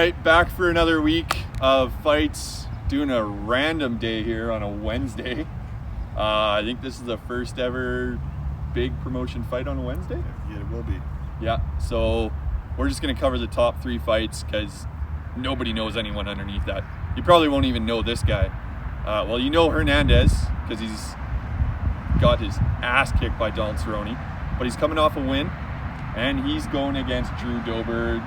right, back for another week of fights. Doing a random day here on a Wednesday. I think this is the first ever big promotion fight on a Wednesday. Yeah, it will be. Yeah, so we're just going to cover the top 3 fights because nobody knows anyone underneath that. You probably won't even know this guy. Well, you know Hernandez because he's got his ass kicked by Donald Cerrone, but he's coming off a win, and he's going against Drew Dober,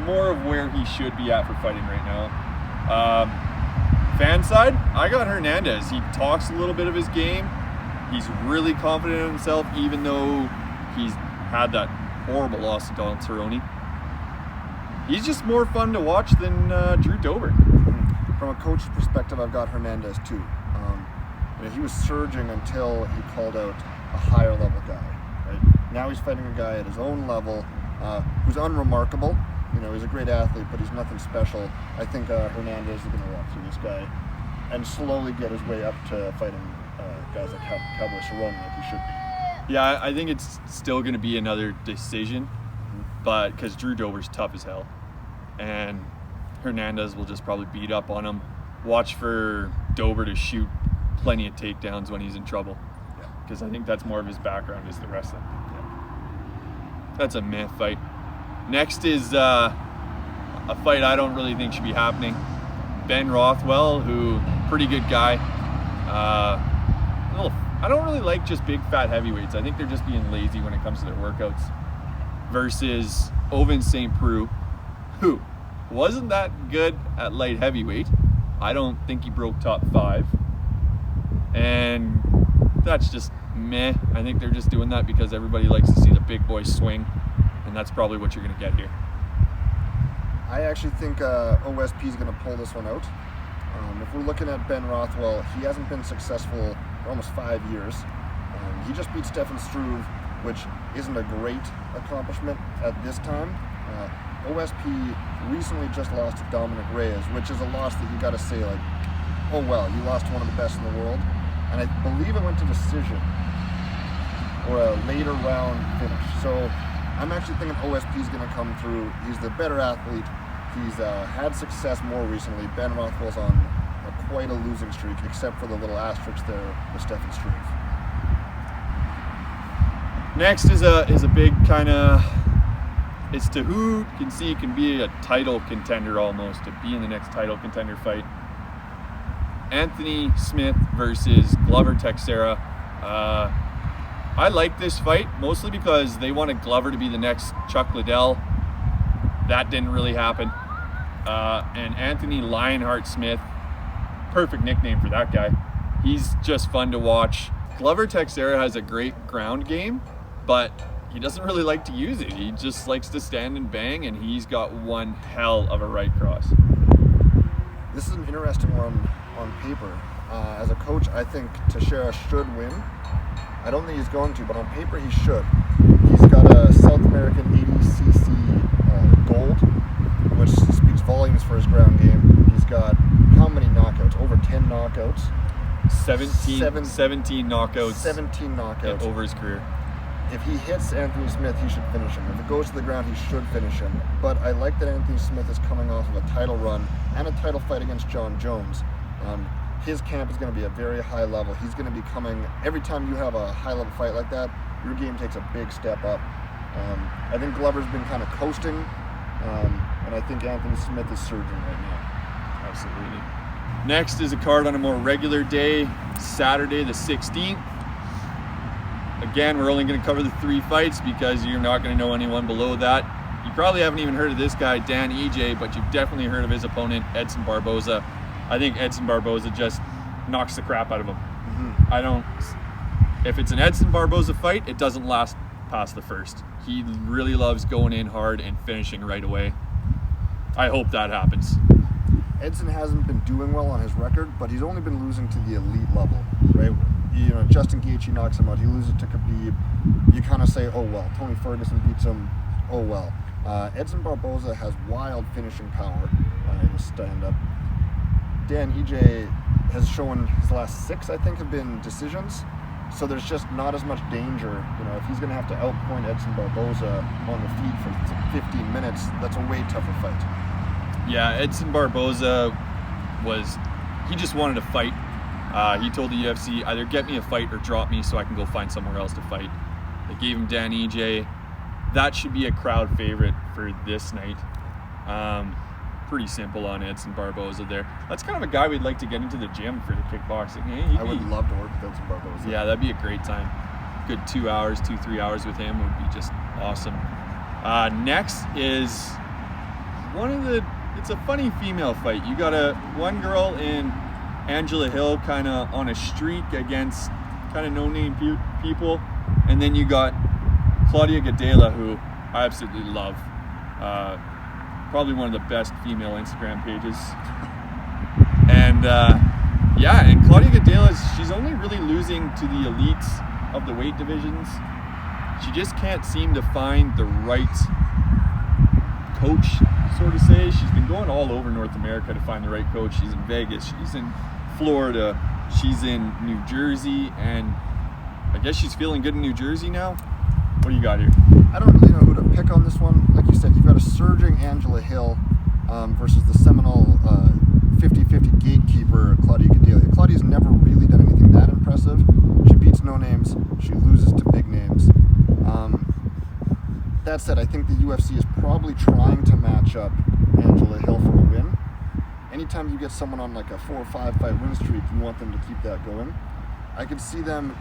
more of where he should be at for fighting right now. Fan side, I got Hernandez. He talks a little bit of his game. He's really confident in himself, even though he's had that horrible loss to Donald Cerrone. He's just more fun to watch than Drew Dober. From a coach's perspective, I've got Hernandez too. He was surging until he called out a higher level guy. Right? Now he's fighting a guy at his own level who's unremarkable. He's a great athlete, but he's nothing special. I think Hernandez is going to walk through this guy and slowly get his way up to fighting guys like Cowboy Cerrone like he should be. Yeah, I think it's still going to be another decision, but because Drew Dober's tough as hell, and Hernandez will just probably beat up on him. Watch for Dober to shoot plenty of takedowns when he's in trouble, because I think that's more of his background is the wrestling. Yeah. That's a meh fight. Next is a fight I don't really think should be happening. Ben Rothwell, who pretty good guy. I don't really like just big fat heavyweights. I think they're just being lazy when it comes to their workouts. Versus Ovince St. Preux, who wasn't that good at light heavyweight. I don't think he broke top 5. And that's just meh. I think they're just doing that because everybody likes to see the big boys swing. And that's probably what you're going to get here. I actually think OSP is going to pull this one out. If we're looking at Ben Rothwell, he hasn't been successful for almost 5 years. He just beat Stefan Struve, which isn't a great accomplishment at this time. OSP recently just lost to Dominic Reyes, which is a loss that you got to say, like, oh well, you lost one of the best in the world. And I believe it went to decision or a later round finish. So I'm actually thinking OSP is going to come through. He's the better athlete. He's had success more recently. Ben Rothwell's on quite a losing streak, except for the little asterisk there with Stefan Struve. Next is a big kind of, it's to who can see can be a title contender almost, to be in the next title contender fight. Anthony Smith versus Glover Teixeira. I like this fight mostly because they wanted Glover to be the next Chuck Liddell. That didn't really happen. And Anthony Lionheart Smith, perfect nickname for that guy. He's just fun to watch. Glover Teixeira has a great ground game, but he doesn't really like to use it. He just likes to stand and bang, and he's got one hell of a right cross. This is an interesting one on paper. As a coach, I think Teixeira should win. I don't think he's going to, but on paper he should. He's got a South American 80cc gold, which speaks volumes for his ground game. He's got how many knockouts? Over 10 knockouts. 17 knockouts. 17 knockouts. Over his career. If he hits Anthony Smith, he should finish him. If it goes to the ground, he should finish him. But I like that Anthony Smith is coming off of a title run and a title fight against John Jones. His camp is going to be a very high level. He's going to be coming, every time you have a high level fight like that, your game takes a big step up. I think Glover's been kind of coasting, and I think Anthony Smith is surging right now. Absolutely. Next is a card on a more regular day, Saturday the 16th. Again, we're only going to cover the 3 fights because you're not going to know anyone below that. You probably haven't even heard of this guy, Dan EJ, but you've definitely heard of his opponent, Edson Barboza. I think Edson Barboza just knocks the crap out of him. If it's an Edson Barboza fight, it doesn't last past the first. He really loves going in hard and finishing right away. I hope that happens. Edson hasn't been doing well on his record, but he's only been losing to the elite level, right? Justin Gaethje knocks him out. He loses to Khabib. You kind of say, oh well. Tony Ferguson beats him. Oh well. Edson Barboza has wild finishing power in his stand-up. Dan EJ has shown his last 6, I think, have been decisions. So there's just not as much danger. If he's going to have to outpoint Edson Barboza on the feet for 15 minutes, that's a way tougher fight. Yeah, Edson Barboza he just wanted to fight. He told the UFC, either get me a fight or drop me so I can go find somewhere else to fight. They gave him Dan EJ. That should be a crowd favorite for this night. Pretty simple on Edson Barboza there. That's kind of a guy we'd like to get into the gym for the kickboxing. Hey, I would love to work with Edson Barboza. Yeah, that'd be a great time. Good 2 hours, 2-3 hours with him would be just awesome. Next is it's a funny female fight. You got one girl in Angela Hill kind of on a streak against kind of no-name people. And then you got Claudia Gadelha, who I absolutely love. Probably one of the best female Instagram pages. And and Claudia Gadelha, she's only really losing to the elites of the weight divisions. She just can't seem to find the right coach, so to say. She's been going all over North America to find the right coach. She's in Vegas, she's in Florida, she's in New Jersey, and I guess she's feeling good in New Jersey now. What do you got here? I don't really know who to pick on this one. Like you said, you've got a surging Angela Hill versus the Seminole 50-50 gatekeeper Claudia Gadelha. Claudia's never really done anything that impressive. She beats no names, she loses to big names. That said, I think the UFC is probably trying to match up Angela Hill for a win. Anytime you get someone on like a 4 or 5 fight win streak, you want them to keep that going. I could see them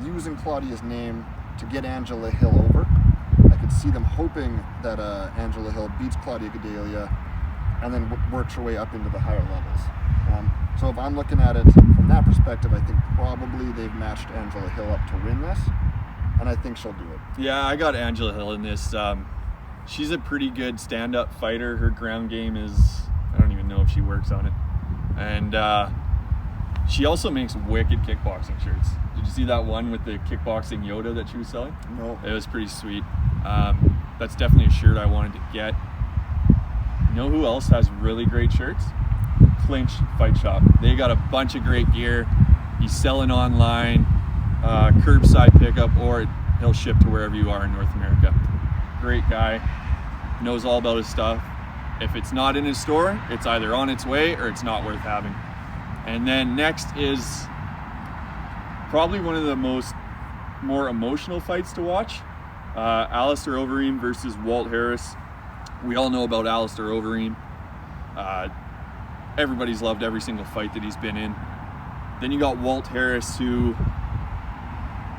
using Claudia's name to get Angela Hill over. I could see them hoping that Angela Hill beats Claudia Gadelha and then works her way up into the higher levels. So if I'm looking at it from that perspective, I think probably they've matched Angela Hill up to win this, and I think she'll do it. Yeah, I got Angela Hill in this. She's a pretty good stand-up fighter. Her ground game is, I don't even know if she works on it. And she also makes wicked kickboxing shirts. Did you see that one with the kickboxing Yoda that she was selling? No. It was pretty sweet. That's definitely a shirt I wanted to get. You know who else has really great shirts? Clinch Fight Shop. They got a bunch of great gear. He's selling online, curbside pickup, or he'll ship to wherever you are in North America. Great guy, knows all about his stuff. If it's not in his store, it's either on its way or it's not worth having. And then next is probably one of the more emotional fights to watch. Alistair Overeem versus Walt Harris. We all know about Alistair Overeem. Everybody's loved every single fight that he's been in. Then you got Walt Harris, who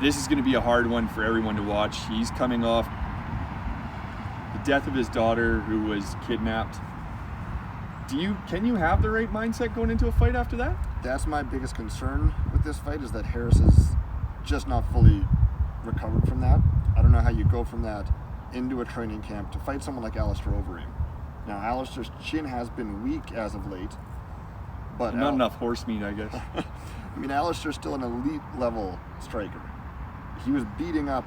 this is going to be a hard one for everyone to watch. He's coming off the death of his daughter, who was kidnapped. Can you have the right mindset going into a fight after that? That's my biggest concern with this fight, is that Harris is just not fully recovered from that. I don't know how you go from that into a training camp to fight someone like Alistair Overeem. Now, Alistair's chin has been weak as of late, but not enough horse meat, I guess. I mean, Alistair's still an elite level striker. He was beating up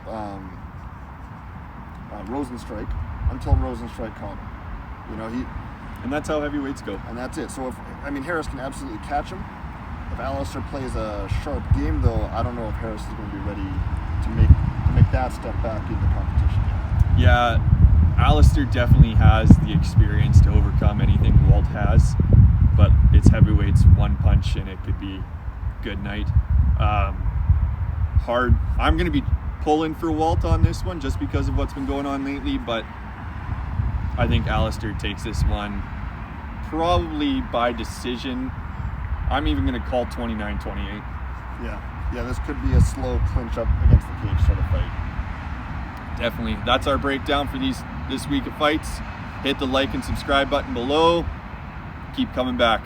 Rosenstrike until Rosenstrike caught him. You know, and that's how heavyweights go. And that's it. So Harris can absolutely catch him. If Alistair plays a sharp game, though, I don't know if Harris is going to be ready to make that step back into competition. Yeah, Alistair definitely has the experience to overcome anything Walt has, but it's heavyweights, one punch, and it could be good night. Hard. I'm going to be pulling for Walt on this one just because of what's been going on lately, but I think Alistair takes this one probably by decision. I'm even going to call 29-28. Yeah, this could be a slow clinch up against the cage sort of fight. Definitely. That's our breakdown for this week of fights. Hit the like and subscribe button below. Keep coming back.